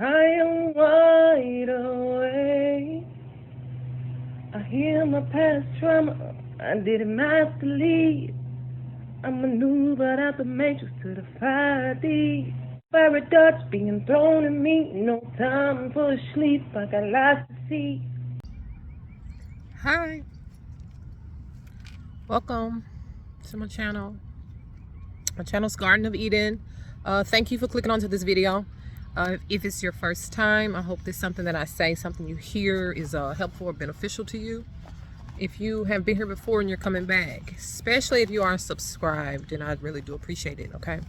I am wide awake. I hear my past trauma. I did it masterly. I maneuvered out the matrix to the 5D. Fiery darts being thrown at me. No time for sleep. I got lots to see. Hi, welcome to my channel. My channel's Garden of Eden. Thank you for clicking onto this video. If it's your first time, I hope this something that I say, something you hear is helpful or beneficial to you. If you have been here before and you're coming back, especially if you are subscribed, and I really do appreciate it, okay?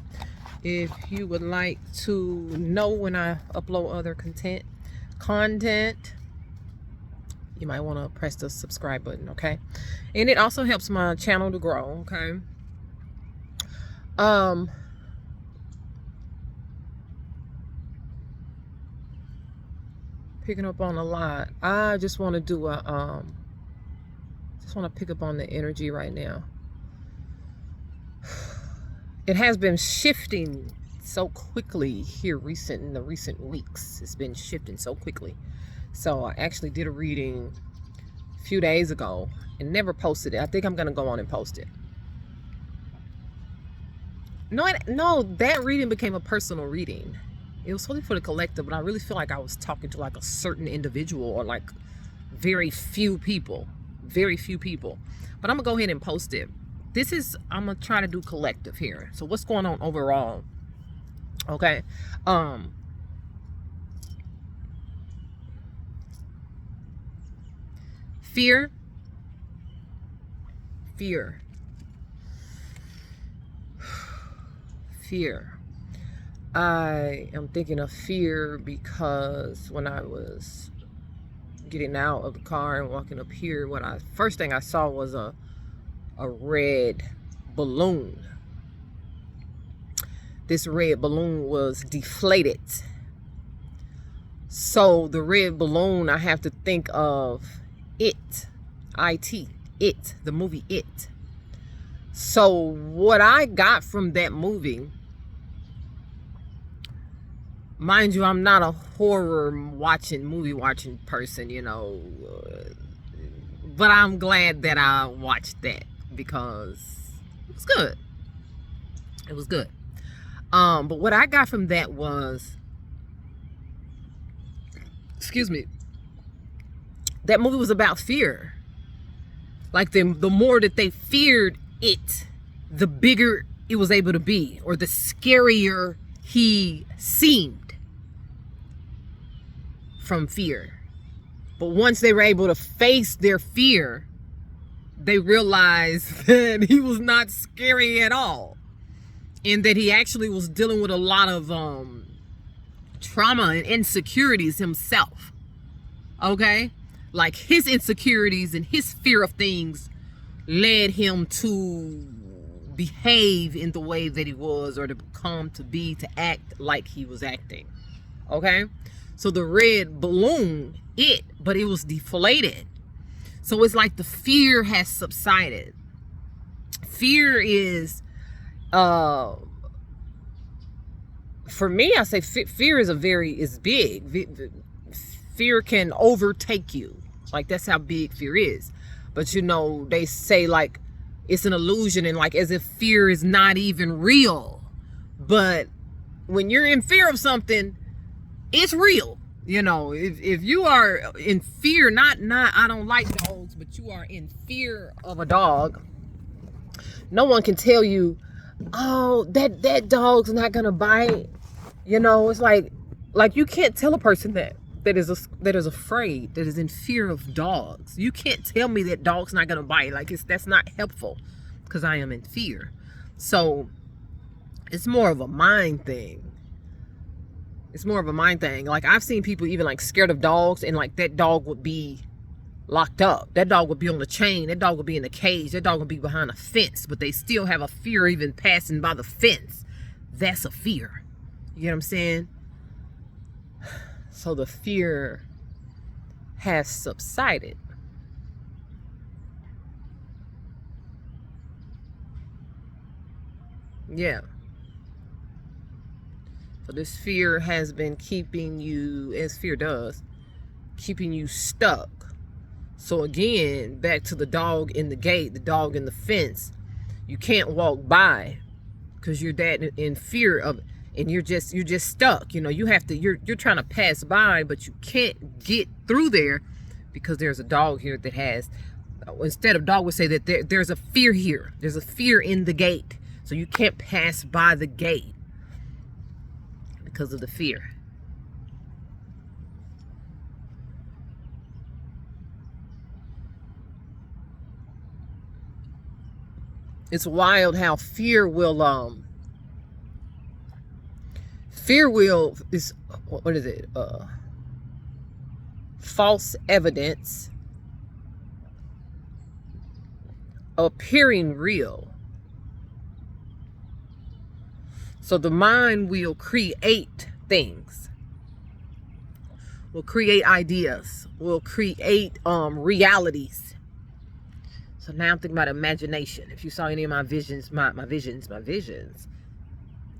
If you would like to know when I upload other content, you might want to press the subscribe button, okay? And it also helps my channel to grow, okay? Picking up on a lot. I just want to do a just want to pick up on the energy right now. It has been shifting so quickly here in the recent weeks. It's been shifting so quickly. So I actually did a reading a few days ago and never posted it. I think I'm gonna go on and post it. No, that reading became a personal reading. It was totally for the collective, but I really feel like I was talking to like a certain individual or like very few people. But I'm gonna go ahead and post it. I'm gonna try to do collective here. So what's going on overall? Okay. Fear. I am thinking of fear because when I was getting out of the car and walking up here, first thing I saw was a red balloon. This red balloon was deflated. So the red balloon, I have to think of It, the movie It. So what I got from that movie, mind you, I'm not a movie watching person, but I'm glad that I watched that because it was good. But what I got from that was, that movie was about fear. Like the more that they feared it, the bigger it was able to be, or the scarier he seemed from fear. But once they were able to face their fear, they realized that he was not scary at all, and that he actually was dealing with a lot of trauma and insecurities himself. Okay? Like his insecurities and his fear of things led him to behave in the way that he was, or to act like he was acting. Okay? So the red balloon, but it was deflated. So it's like the fear has subsided. Fear is, for me, I say fear is big. Fear can overtake you. Like, that's how big fear is. But they say like it's an illusion, and like as if fear is not even real. But when you're in fear of something, it's real. If you are in fear, not I don't like dogs, but you are in fear of a dog, no one can tell you, oh, that dog's not gonna bite. It's like you can't tell a person that is afraid, that is in fear of dogs. You can't tell me that dog's not gonna bite. Like, that's not helpful, because I am in fear. So it's more of a mind thing. Like, I've seen people even like scared of dogs, and like that dog would be locked up. That dog would be on the chain. That dog would be in the cage. That dog would be behind a fence, but they still have a fear even passing by the fence. That's a fear. You know what I'm saying? So the fear has subsided. Yeah. So this fear has been keeping you, as fear does, keeping you stuck. So again, back to the dog in the gate, the dog in the fence. You can't walk by because you're that in fear of, and you're just stuck. You know, you have to, you're trying to pass by, but you can't get through there because there's a dog here that has, instead of dog would say that there's a fear here. There's a fear in the gate. So you can't pass by the gate because of the fear. It's wild how fear will is, what is it? False evidence appearing real. So the mind will create things, will create ideas, will create realities. So now I'm thinking about imagination. If you saw any of my visions, my visions.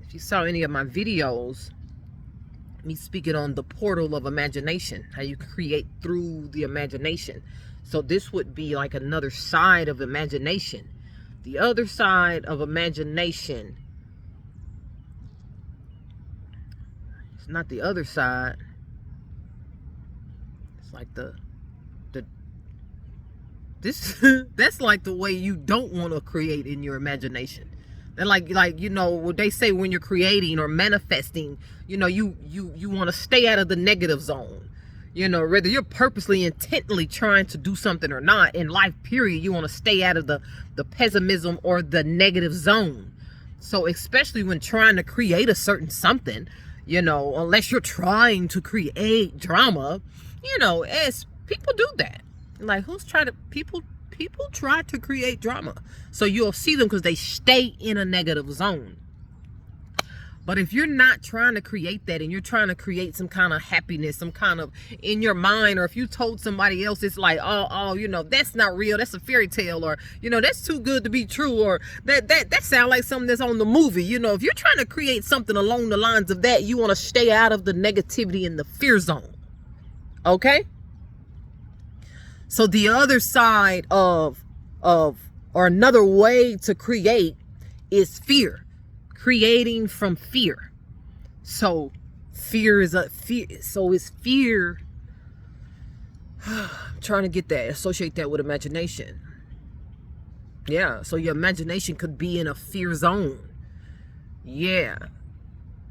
If you saw any of my videos, me speaking on the portal of imagination, how you create through the imagination. So this would be like another side of imagination. The other side of imagination, it's not the other side. It's like that's like the way you don't want to create in your imagination. And like you know what they say when you're creating or manifesting, you know, you want to stay out of the negative zone. You know, whether you're purposely intently trying to do something or not in life, period, you want to stay out of the pessimism or the negative zone. So especially when trying to create a certain something, you know, unless you're trying to create drama, you know, as people do that. Like, who's trying to, people try to create drama. So you'll see them because they stay in a negative zone. But if you're not trying to create that and you're trying to create some kind of happiness, some kind of in your mind, or if you told somebody else, it's like, oh, you know, that's not real, that's a fairy tale, or, you know, that's too good to be true, or that sounds like something that's on the movie. You know, if you're trying to create something along the lines of that, you want to stay out of the negativity and the fear zone. Okay? So the other side of or another way to create is fear. Creating from fear. So fear is a fear. So is fear. I'm trying to get that, associate that with imagination. Yeah. So your imagination could be in a fear zone. Yeah.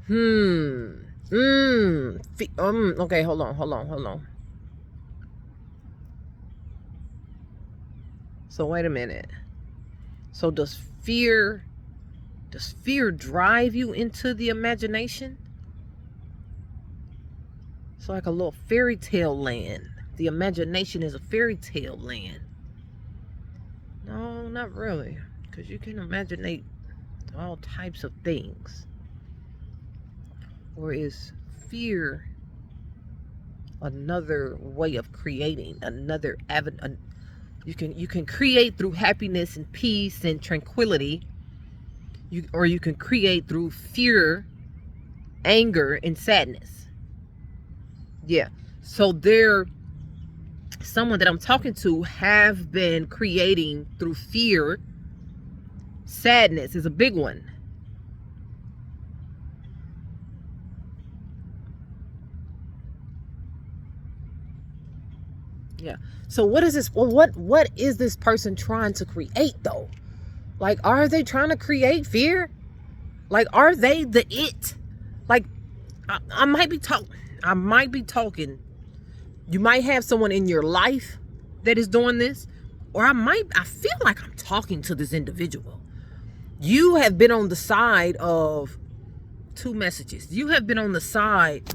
Okay. Hold on. So wait a minute. So does fear drive you into the imagination? It's like a little fairy tale land. The imagination is a fairy tale land. No, not really. Because you can imaginate all types of things. Or is fear another way of creating, another avenue? You can create through happiness and peace and tranquility. Or you can create through fear, anger, and sadness. Yeah. So someone that I'm talking to have been creating through fear. Sadness is a big one. Yeah. So what is this? Well, what is this person trying to create though? Like, are they trying to create fear? Like, are they the it? Like, I might be talking. You might have someone in your life that is doing this, or I feel like I'm talking to this individual. You have been on the side of two messages. You have been on the side.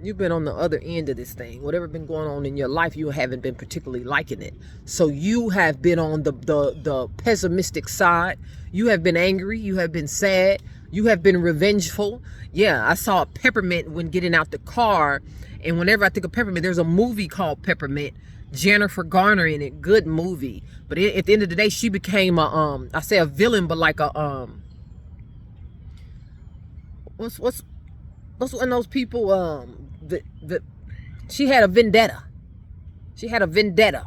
You've been on the other end of this thing. Whatever been going on in your life, you haven't been particularly liking it. So you have been on the pessimistic side. You have been angry. You have been sad. You have been revengeful. Yeah, I saw a peppermint when getting out the car. And whenever I think of peppermint, there's a movie called Peppermint. Jennifer Garner in it. Good movie. But at the end of the day, she became a villain, but like what's one of those people, she had a vendetta. She had a vendetta.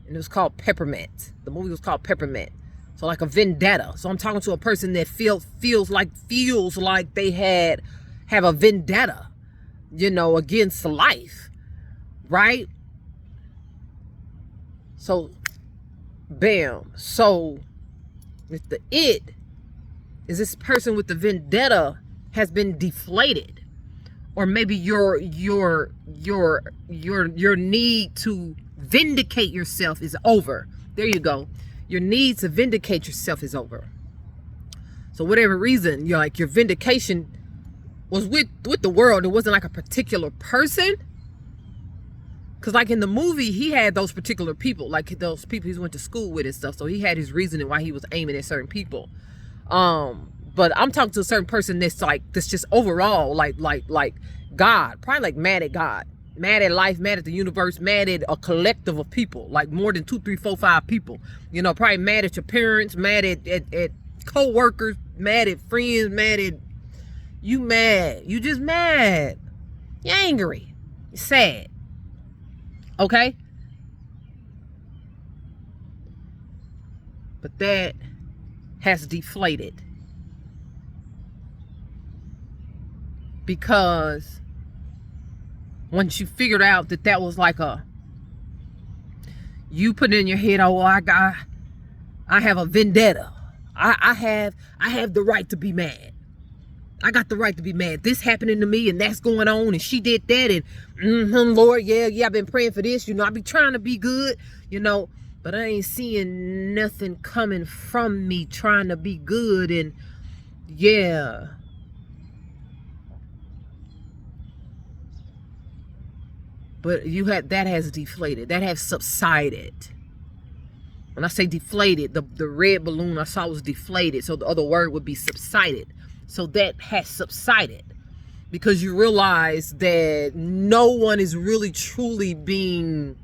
And it was called Peppermint. The movie was called Peppermint. So like a vendetta. So I'm talking to a person that feels like they have a vendetta, you know, against life. Right? So bam. So with the it is this person with the vendetta has been deflated. Or maybe your need to vindicate yourself is over. There you go. Your need to vindicate yourself is over. So whatever reason, you're like, your vindication was with the world. It wasn't like a particular person. Because like in the movie, he had those particular people, like those people he went to school with and stuff. So he had his reasoning why he was aiming at certain people. But I'm talking to a certain person that's just overall like God, probably like mad at God, mad at life, mad at the universe, mad at a collective of people, like more than 2, 3, 4, 5 people. You know, probably mad at your parents, mad at co-workers, mad at friends, mad. You just mad. You're angry. You're sad. Okay? But that has deflated. Because once you figured out that was like you put in your head, oh, I have a vendetta. I have the right to be mad. I got the right to be mad. This happening to me and that's going on and she did that and Lord, yeah, I've been praying for this. You know, I be trying to be good, you know, but I ain't seeing nothing coming from me trying to be good and yeah. But that has deflated. That has subsided. When I say deflated, the red balloon I saw was deflated. So the other word would be subsided. So that has subsided. Because you realize that no one is really truly being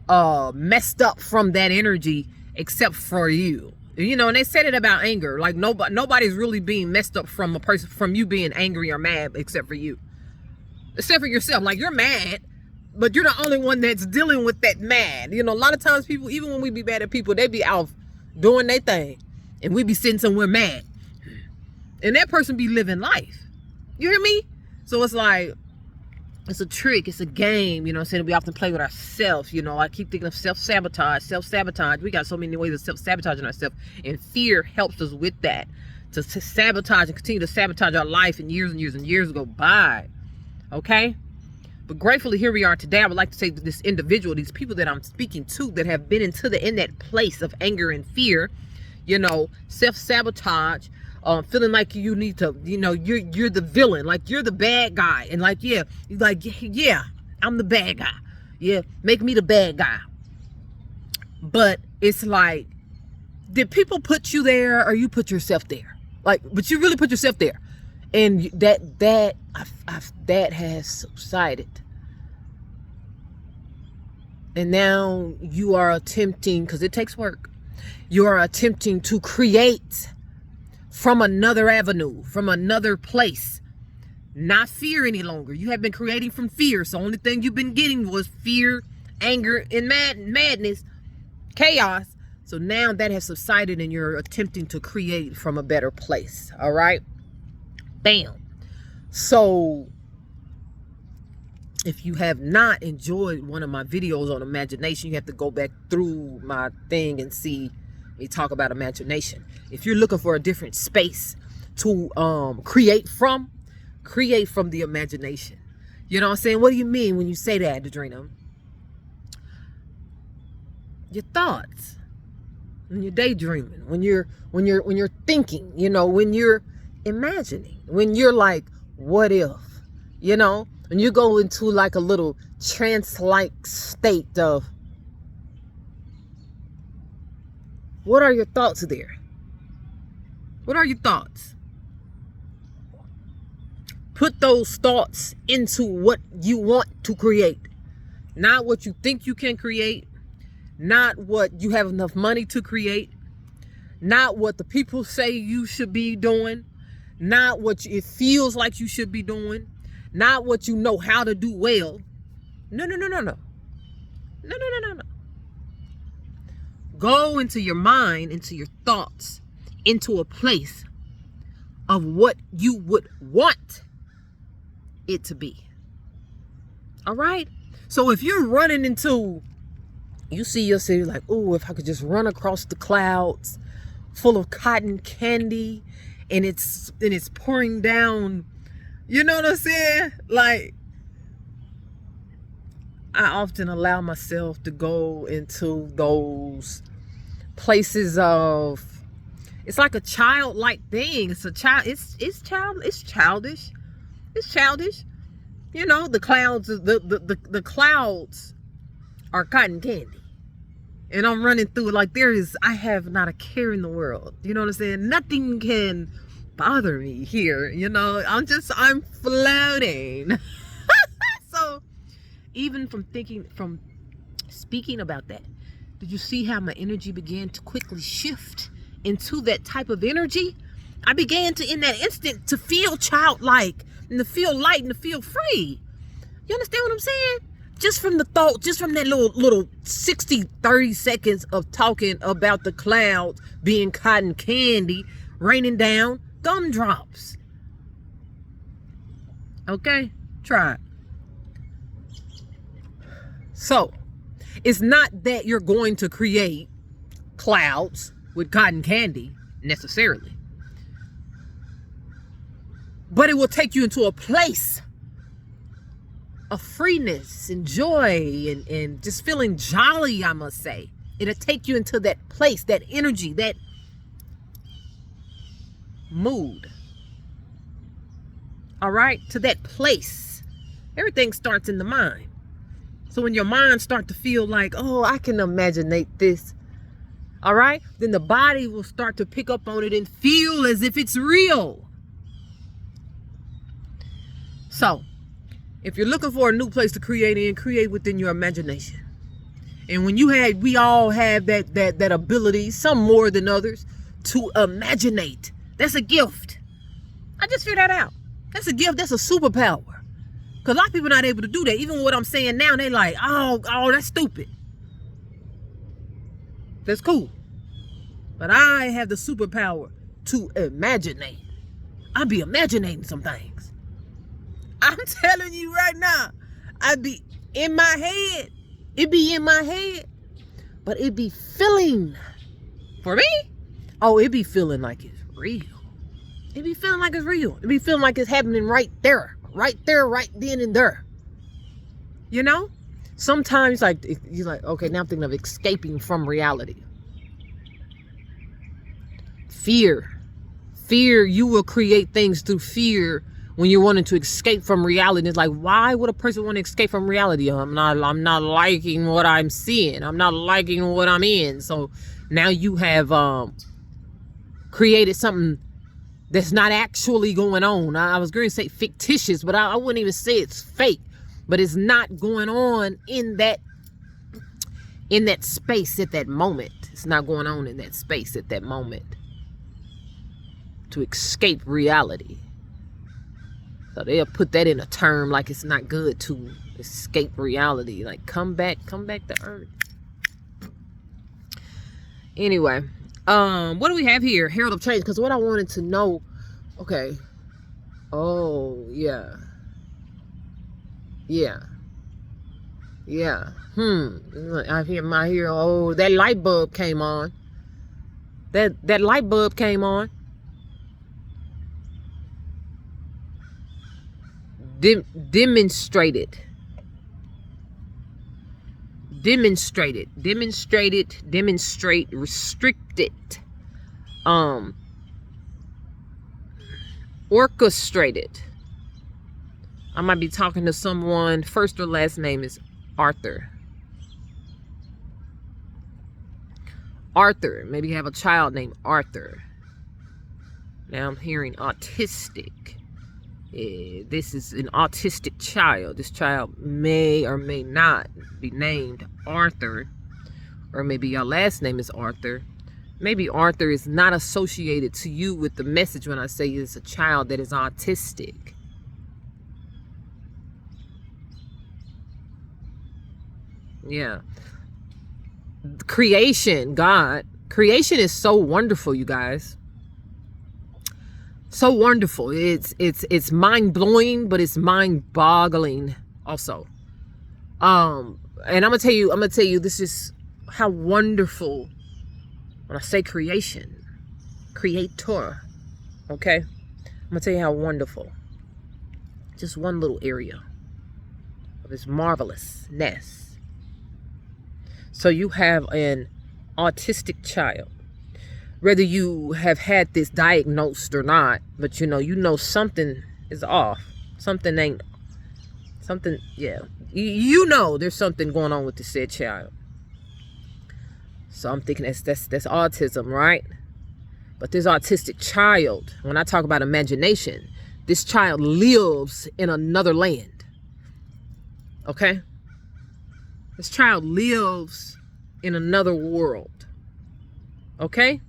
messed up from that energy except for you. You know, and they said it about anger. Like nobody's really being messed up from you being angry or mad except for you. Except for yourself. Like, you're mad, but you're the only one that's dealing with that mad. You know, a lot of times people, even when we be mad at people, they be out doing their thing. And we be sitting somewhere mad. And that person be living life. You hear me? So it's like, it's a trick. It's a game. You know what I'm saying? We often play with ourselves. You know, I keep thinking of self-sabotage. We got so many ways of self-sabotaging ourselves. And fear helps us with that. To sabotage and continue to sabotage our life, and years go by. Okay, but gratefully here we are today. I would like to say that this individual, these people that I'm speaking to that have been in that place of anger and fear, you know, self-sabotage, feeling like you need to, you know, you're the villain, like you're the bad guy, and like yeah, I'm the bad guy, yeah, make me the bad guy. But it's like, did people put you there or you put yourself there? Like, but you really put yourself there. And that has subsided. And now you are attempting, because it takes work, you are attempting to create from another avenue, from another place. Not fear any longer. You have been creating from fear. So the only thing you've been getting was fear, anger, and madness, chaos. So now that has subsided and you're attempting to create from a better place. All right? Bam. So if you have not enjoyed one of my videos on imagination, you have to go back through my thing and see me talk about imagination. If you're looking for a different space to create from the imagination. You know what I'm saying? What do you mean when you say that, Adrena? Your thoughts. When you're daydreaming, when you're thinking, you know, when you're imagining, when you're like, what if, you know, when you go into like a little trance-like state of, what are your thoughts there? What are your thoughts? Put those thoughts into what you want to create, not what you think you can create, not what you have enough money to create, not what the people say you should be doing, not what it feels like you should be doing, not what you know how to do well. No. Go into your mind, into your thoughts, into a place of what you would want it to be. All right? So if you're running into, you see yourself like, oh, if I could just run across the clouds full of cotton candy and it's pouring down, you know what I'm saying? Like, I often allow myself to go into those places of, it's like a childlike thing. It's childish. You know, the clouds, the clouds are cotton candy. And I'm running through it like I have not a care in the world. You know what I'm saying? Nothing can bother me here. You know, I'm floating. So even from speaking about that, did you see how my energy began to quickly shift into that type of energy? I began to, in that instant, to feel childlike and to feel light and to feel free. You understand what I'm saying? Just from the thought, just from that little 30 seconds of talking about the clouds being cotton candy, raining down gumdrops. Okay? Try it. So, it's not that you're going to create clouds with cotton candy necessarily, but it will take you into a place of freeness and joy and just feeling jolly, I must say. It'll take you into that place, that energy, that mood. All right? To that place. Everything starts in the mind. So when your mind starts to feel like, oh, I can imaginate this, all right, then the body will start to pick up on it and feel as if it's real. So if you're looking for a new place to create in, create within your imagination. And when we all have that ability, some more than others, to imaginate. That's a gift. I just figured that out. That's a gift. That's a superpower. Because a lot of people are not able to do that. Even what I'm saying now, they like, oh, that's stupid. That's cool. But I have the superpower to imaginate. I be imaginating some things. I'm telling you right now, I be in my head. It be in my head. But it be feeling, for me, it be feeling like it's real. It be feeling like it's real. It be feeling like it's happening right there, right then and there. You know? Sometimes you're like, okay, now I'm thinking of escaping from reality. Fear, you will create things through fear when you're wanting to escape from reality. It's like, why would a person want to escape from reality? I'm not liking what I'm seeing. I'm not liking what I'm in. So now you have created something that's not actually going on. I was going to say fictitious, but I wouldn't even say it's fake. But it's not going on in that space at that moment. It's not going on in that space at that moment to escape reality. So they'll put that in a term like it's not good to escape reality. Like come back to earth. Anyway, what do we have here? Herald of Change. Because what I wanted to know, okay. Oh, yeah. I hear, oh, that light bulb came on. That light bulb came on. Demonstrated, restricted, orchestrated. I might be talking to someone, first or last name is Arthur. Maybe you have a child named Arthur. Now I'm hearing autistic. This is an autistic child. This child may or may not be named Arthur, or maybe your last name is Arthur. maybe Arthur is not associated to you with the message when I say it's a child that is autistic. Yeah. Creation, God. Creation is so wonderful, you guys. So wonderful. It's mind-blowing, but it's mind-boggling also. And I'm gonna tell you this is how wonderful. When I say creation, creator, okay? I'm gonna tell you how wonderful. Just one little area of his marvelousness. So you have an autistic child. Whether you have had this diagnosed or not, but you know something is off. Something, yeah. You know there's something going on with the said child. So I'm thinking that's autism, right? But this autistic child, when I talk about imagination, this child lives in another land. Okay? This child lives in another world. Okay?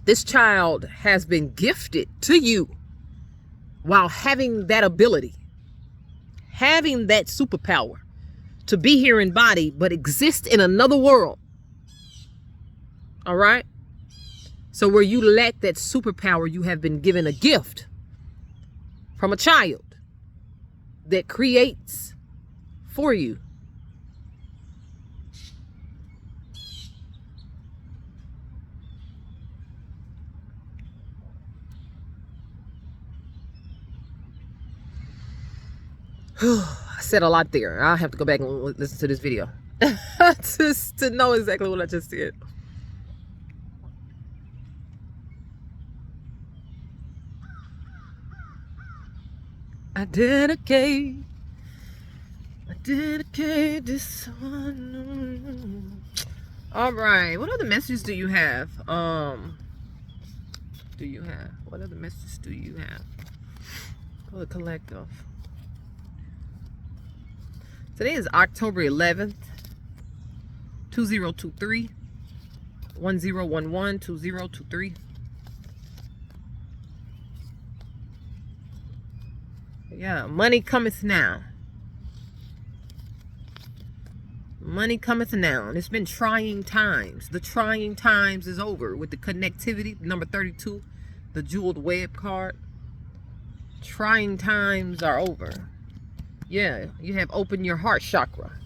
This child has been gifted to you while having that ability, having that superpower to be here in body, but exist in another world. All right? So where you lack that superpower, you have been given a gift from a child that creates for you. I said a lot there. I'll have to go back and listen to this video just to know exactly what I just said. I dedicate this one. All right. What other messages do you have? What other messages do you have for the collective? Today is October 11th, 2023, 1011 2023. Yeah, money cometh now. Money cometh now. And it's been trying times. The trying times is over with the connectivity, number 32, the jeweled web card. Trying times are over. Yeah, you have opened your heart chakra.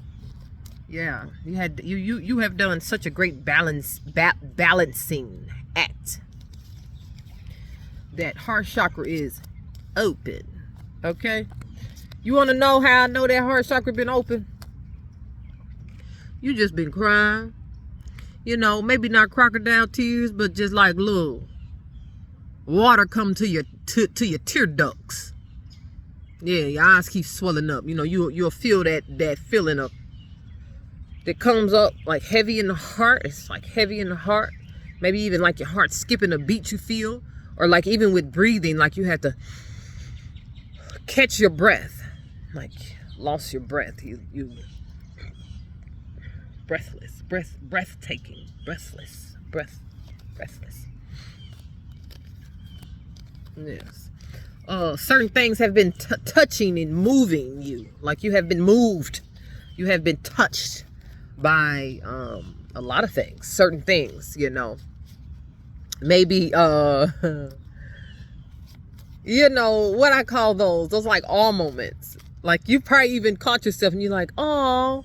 Yeah, you have done such a great balancing act. That heart chakra is open. Okay? You want to know how I know that heart chakra been open? You just been crying. You know, maybe not crocodile tears, but just like little water come to your tear ducts. Yeah, your eyes keep swelling up. You know, you'll feel that feeling up that comes up like heavy in the heart. It's like heavy in the heart. Maybe even like your heart skipping a beat you feel. Or like even with breathing, like you have to catch your breath. Like lost your breath. You breathless. Breathtaking. Breathless. Yes. Certain things have been touching and moving you. Like you have been moved. You have been touched by a lot of things. Certain things, you know. Maybe, you know, what I call those like awe moments. Like you probably even caught yourself and you're like, oh,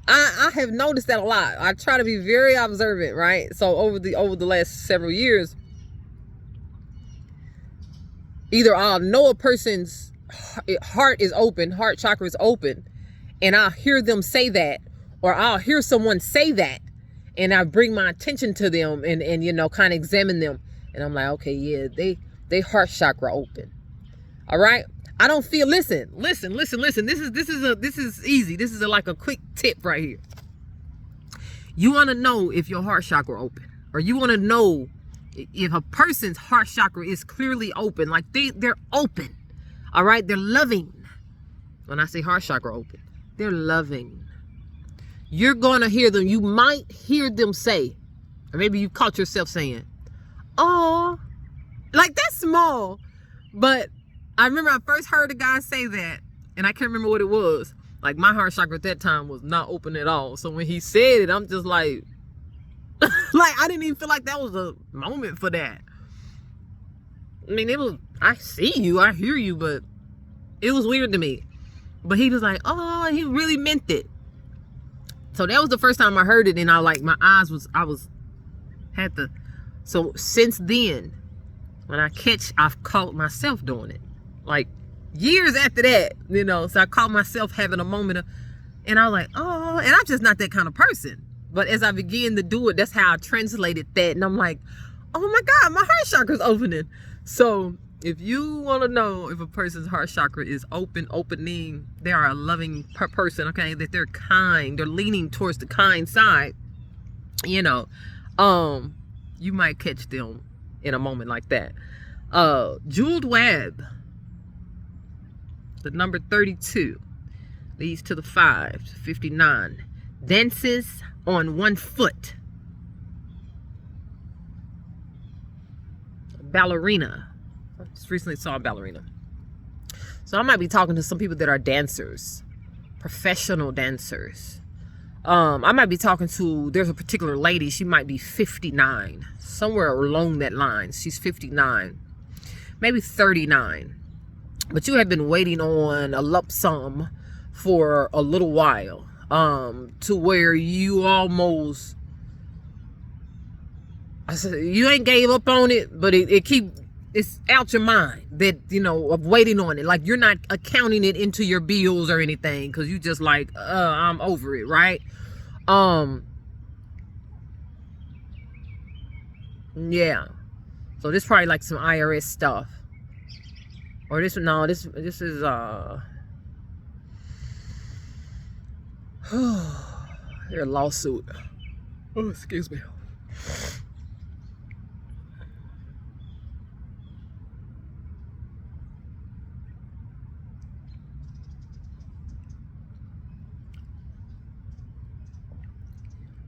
I have noticed that a lot. I try to be very observant, right? So over the last several years, either I'll know a person's heart is open, heart chakra is open, and I'll hear them say that, or I'll hear someone say that, and I bring my attention to them and you know, kind of examine them. And I'm like, okay, yeah, they heart chakra open. All right. I don't feel, listen. This is easy. This is like a quick tip right here. You want to know if your heart chakra open, or you want to know if a person's heart chakra is clearly open, like they're open. All right. They're loving. When I say heart chakra open, they're loving. you're gonna hear them. You might hear them say, or maybe you caught yourself saying, "Oh," like that's small. But I remember I first heard a guy say that, and I can't remember what it was. Like my heart chakra at that time was not open at all. So when he said it, I'm just like, like I didn't even feel like that was a moment for that. I mean, it was, I see you, I hear you, but it was weird to me. But he was like, oh, he really meant it. So that was the first time I heard it, and I like, my eyes was, had to, so since then, when I've caught myself doing it. Like years after that, you know, so I caught myself having a moment of, and I was like, oh, and I'm just not that kind of person. But as I began to do it, that's how I translated that. And I'm like, oh my God, my heart chakra's opening. So if you want to know if a person's heart chakra is opening, they are a loving person, okay, that they're kind, they're leaning towards the kind side, you know, you might catch them in a moment like that. Jeweled web, the number 32 leads to the 5, 59. Dances on one foot. Ballerina. I just recently saw a ballerina. So I might be talking to some people that are dancers, professional dancers. I might be talking to, there's a particular lady, she might be 59, somewhere along that line. She's 59, maybe 39. But you have been waiting on a lump sum for a little while, to where you almost, I said, you ain't gave up on it, but it's out your mind that, you know, of waiting on it. Like you're not accounting it into your bills or anything, because you just like, I'm over it, right? Yeah. So this probably like some IRS stuff. Or this is your lawsuit. Oh, excuse me.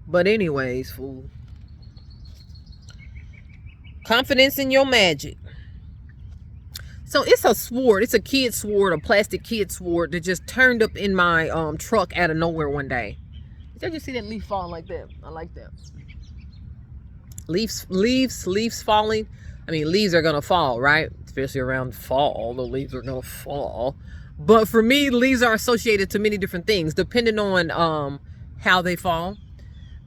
But anyways, fool. Confidence in your magic. So it's a sword. It's a kid sword, a plastic kid sword that just turned up in my truck out of nowhere one day. Did you see that leaf falling like that? I like that. Leaves falling. I mean, leaves are gonna fall, right? Especially around fall, the leaves are gonna fall. But for me, leaves are associated to many different things, depending on how they fall.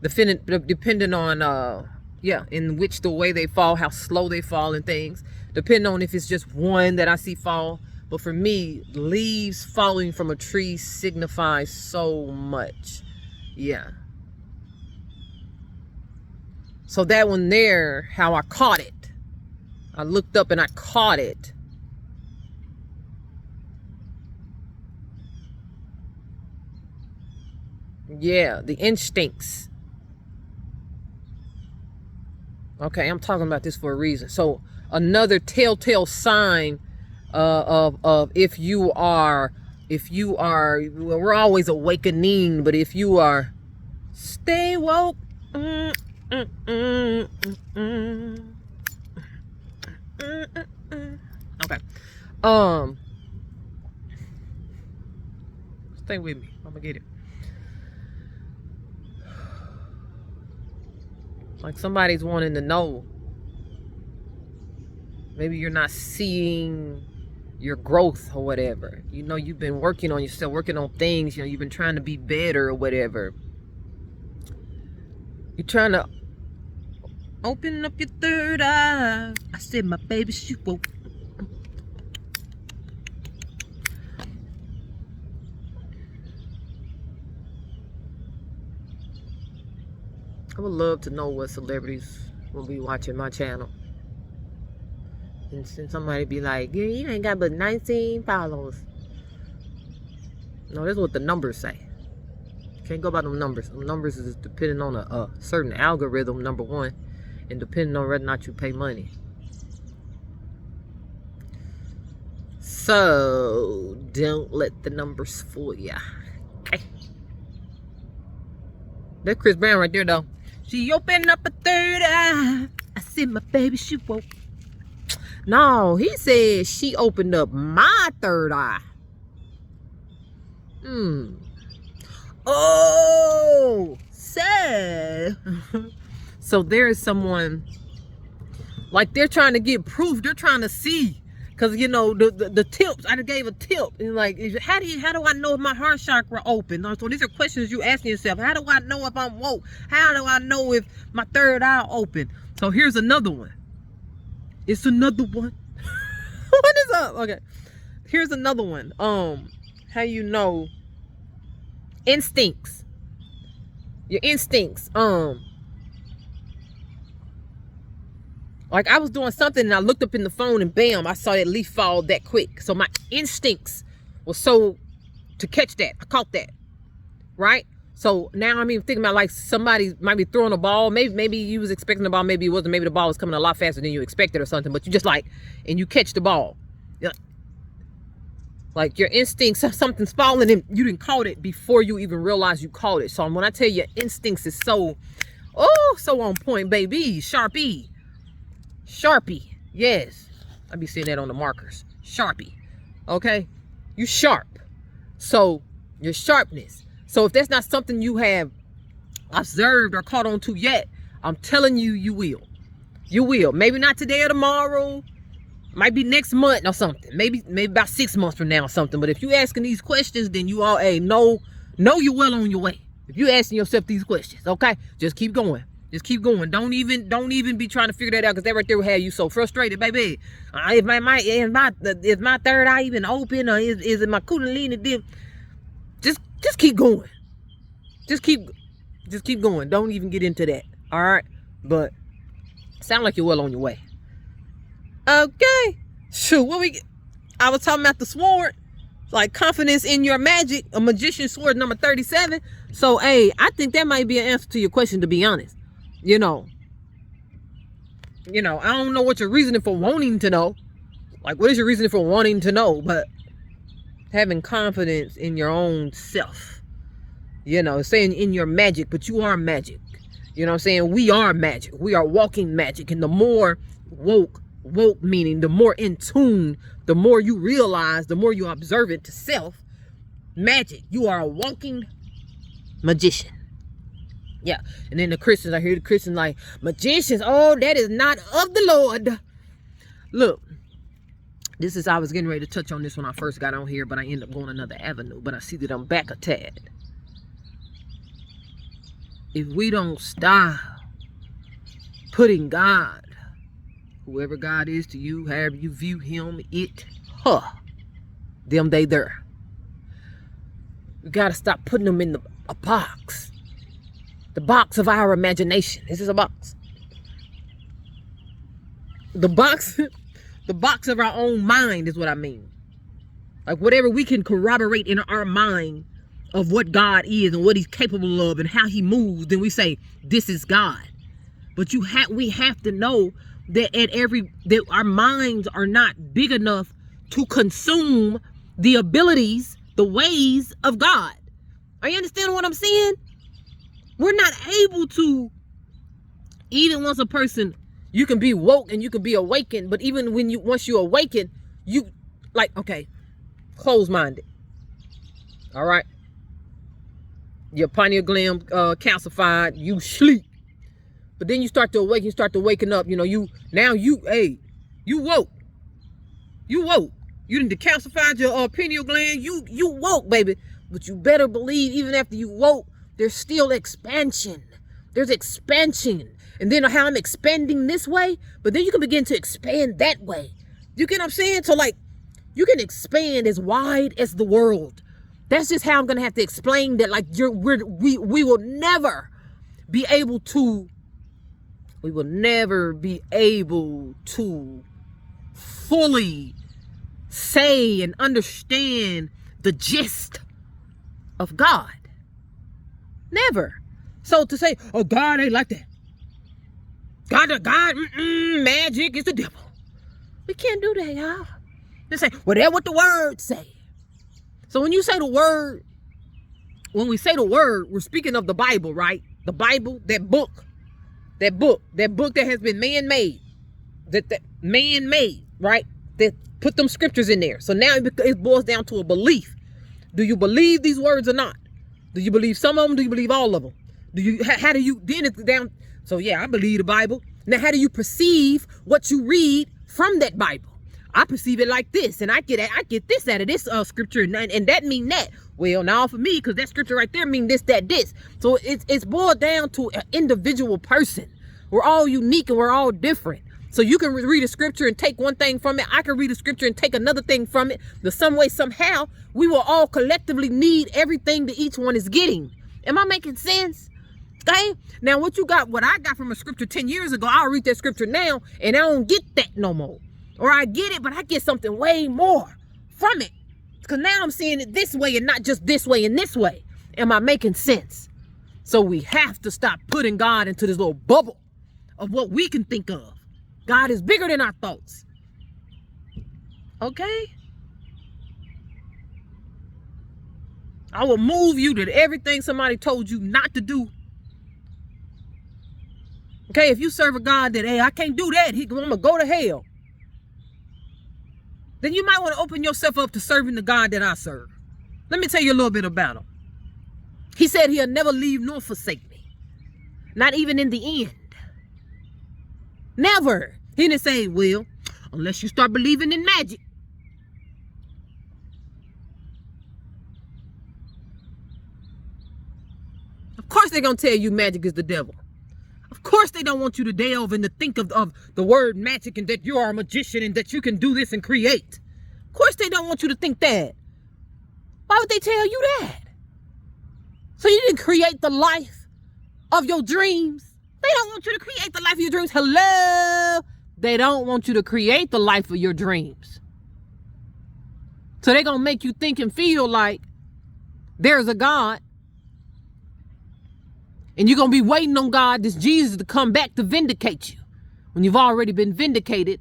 Depending on in which the way they fall, how slow they fall and things. Depending on if it's just one that I see fall. But for me, leaves falling from a tree signifies so much. Yeah. So that one there, how I caught it. I looked up and I caught it. Yeah, the instincts. Okay, I'm talking about this for a reason. So another telltale sign of if you are, well, we're always awakening, but if you are, stay woke. Okay. Stay with me. I'm gonna get it. Like somebody's wanting to know. Maybe you're not seeing your growth or whatever. You know, you've been working on yourself, working on things. You know, you've been trying to be better or whatever. You're trying to open up your third eye. I said, my baby, she woke. I would love to know what celebrities will be watching my channel. And somebody be like, yeah, you ain't got but 19 followers. No, that's what the numbers say. Can't go by them numbers. Them numbers is depending on a certain algorithm, number one, and depending on whether or not you pay money. So don't let the numbers fool ya. Okay. That's Chris Brown right there, though. She opened up a third eye. I said, my baby, she woke. No, he said she opened up my third eye. Oh, so. So there is someone, like they're trying to get proof. They're trying to see. Because, you know, the tips, I gave a tip. And like, how do I know if my heart chakra open? So these are questions you asking yourself. How do I know if I'm woke? How do I know if my third eye open? So here's another one. It's another one. What is up? Okay. Here's another one. How you know? Instincts. Your instincts. Like I was doing something and I looked up in the phone and bam, I saw that leaf fall that quick. So my instincts were so to catch that. I caught that. Right? So now I'm even thinking about like somebody might be throwing a ball. Maybe you was expecting the ball. Maybe it wasn't. Maybe the ball was coming a lot faster than you expected or something. But you just like, and you catch the ball. Yeah. Like your instincts, something's falling and you didn't caught it before you even realized you caught it. So when I tell you instincts is so on point, baby. Sharpie, yes. I be seeing that on the markers. Sharpie, okay? You sharp. So your sharpness. So if that's not something you have observed or caught on to yet, I'm telling you, you will. You will. Maybe not today or tomorrow. Might be next month or something. Maybe about 6 months from now or something. But if you asking these questions, then you all, know you're well on your way. If you asking yourself these questions, okay? Just keep going. Just keep going. Don't even be trying to figure that out, because that right there will have you so frustrated, baby. Is my third eye even open, or is it my kundalini dip? Just keep going. Just keep going. Don't even get into that. All right. But sound like you're well on your way. Okay. Shoot, I was talking about the sword, like confidence in your magic, a magician sword number 37. So, hey, I think that might be an answer to your question, to be honest. You know, I don't know what your reasoning for wanting to know. Like, what is your reasoning for wanting to know? But having confidence in your own self, saying in your magic, but you are magic. You know what I'm saying? We are magic. We are walking magic. And the more woke meaning the more in tune, the more you realize, the more you observe it to self, magic. You are a walking magician. Yeah. And then the Christians, I hear the Christians like, magicians, oh, that is not of the Lord. Look, I was getting ready to touch on this when I first got on here, but I ended up going another avenue. But I see that I'm back a tad. If we don't stop putting God, whoever God is to you, however you view him, it, her, them, they, there. We got to stop putting them in a box. The box of our imagination. This is a box. The box of our own mind is what I mean. Like whatever we can corroborate in our mind of what God is and what he's capable of and how he moves, then we say, this is God. But we have to know that that our minds are not big enough to consume the abilities, the ways of God. Are you understanding what I'm saying? We're not able to, even once a person, you can be woke and you can be awakened, but even once you awaken, you like, okay, closed-minded. All right. Your pineal gland calcified, you sleep. But then you start to awaken, you start to waking up, you woke. You woke. You didn't decalcified your pineal gland, you woke, baby. But you better believe, even after you woke, there's still expansion. There's expansion. And then how I'm expanding this way, but then you can begin to expand that way. You get what I'm saying? So like, you can expand as wide as the world. That's just how I'm going to have to explain that. Like we will never be able to fully say and understand the gist of God. Never. So to say, oh, God ain't like that. God, magic is the devil. We can't do that, y'all. They say, well, that's what the word say. So when we say the word, we're speaking of the Bible, right? the Bible, that book that has been man-made, that man-made, right? That put them scriptures in there. So now it boils down to a belief. Do you believe these words or not? Do you believe some of them? Do you believe all of them? How do you, then it's down. So yeah, I believe the Bible. Now, how do you perceive what you read from that Bible? I perceive it like this, and I get this out of this scripture, and that mean that. Well, now for me, because that scripture right there mean this, that, this. So it's boiled down to an individual person. We're all unique and we're all different. So you can read a scripture and take one thing from it. I can read a scripture and take another thing from it. The some way, somehow, we will all collectively need everything that each one is getting. Am I making sense? Okay? Now, what I got from a scripture 10 years ago, I'll read that scripture now, and I don't get that no more. Or I get it, but I get something way more from it. Because now I'm seeing it this way and not just this way and this way. Am I making sense? So we have to stop putting God into this little bubble of what we can think of. God is bigger than our thoughts. Okay? I will move you to everything somebody told you not to do. Okay, if you serve a God that, hey, I can't do that, I'm going to go to hell. Then you might want to open yourself up to serving the God that I serve. Let me tell you a little bit about him. He said he'll never leave nor forsake me. Not even in the end. Never. He didn't say, well, unless you start believing in magic. Of course they're going to tell you magic is the devil. Of course they don't want you to delve and to think of the word magic and that you are a magician and that you can do this and create. Of course they don't want you to think that. Why would they tell you that? So you didn't create the life of your dreams. They don't want you to create the life of your dreams. Hello? They don't want you to create the life of your dreams. So they're going to make you think and feel like there's a God. And you're going to be waiting on God, this Jesus, to come back to vindicate you. When you've already been vindicated.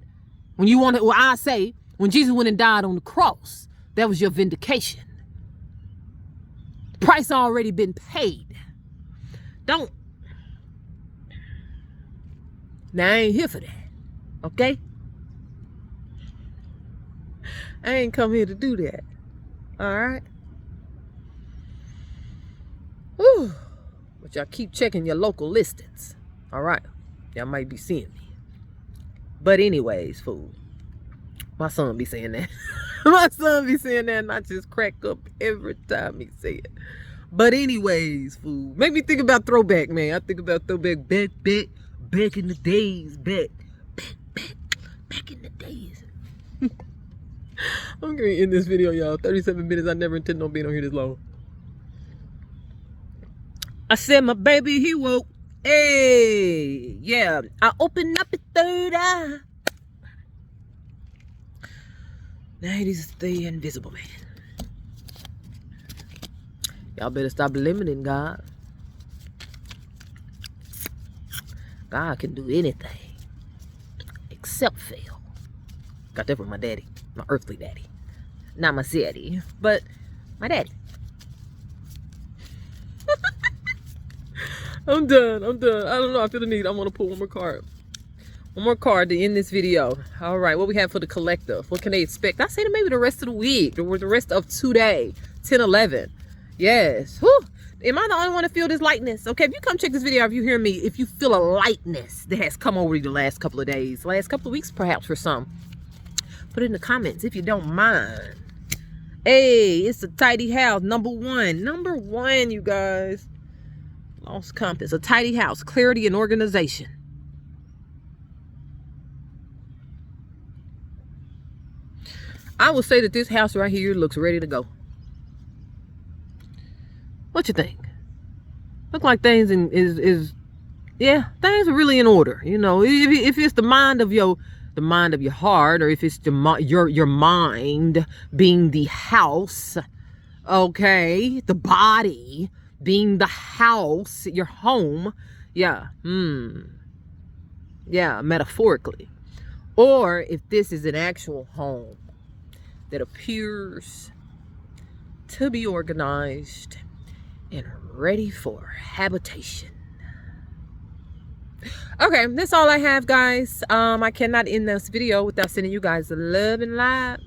When you want to, well, I say, when Jesus went and died on the cross, that was your vindication. The price already been paid. Don't. Now, I ain't here for that. Okay? I ain't come here to do that. All right? Whew. But y'all keep checking your local listings. All right? Y'all might be seeing me. But anyways, fool. My son be saying that. My son be saying that and I just crack up every time he say it. But anyways, fool. Make me think about throwback, man. I think about throwback back in the days. Back in the days. I'm going to end this video, y'all. 37 minutes. I never intended on being on here this long. I said my baby, he woke. Hey, yeah. I opened up a third eye. Now he's the invisible man. Y'all better stop limiting God. God can do anything except fail. Got that from my daddy, my earthly daddy. Not my daddy, but my daddy. I'm done. I don't know. I feel the need. I want to pull one more card. One more card to end this video. All right. What we have for the collective? What can they expect? I say to maybe the rest of the week or the rest of today. 10-11. Yes. Whew. Am I the only one to feel this lightness? Okay. If you come check this video, if you hear me, if you feel a lightness that has come over you the last couple of days, last couple of weeks, perhaps for some, put it in the comments if you don't mind. Hey, it's a tidy house. Number one, you guys. Lost compass. A tidy house. Clarity and organization. I would say that this house right here looks ready to go. What you think? Look like things yeah, things are really in order. You know, if it's the mind of your heart, or if it's your mind being the house, okay, the body being the house, your home, yeah, yeah, metaphorically, or if this is an actual home that appears to be organized and ready for habitation. Okay, that's all I have, guys. I cannot end this video without sending you guys love and light.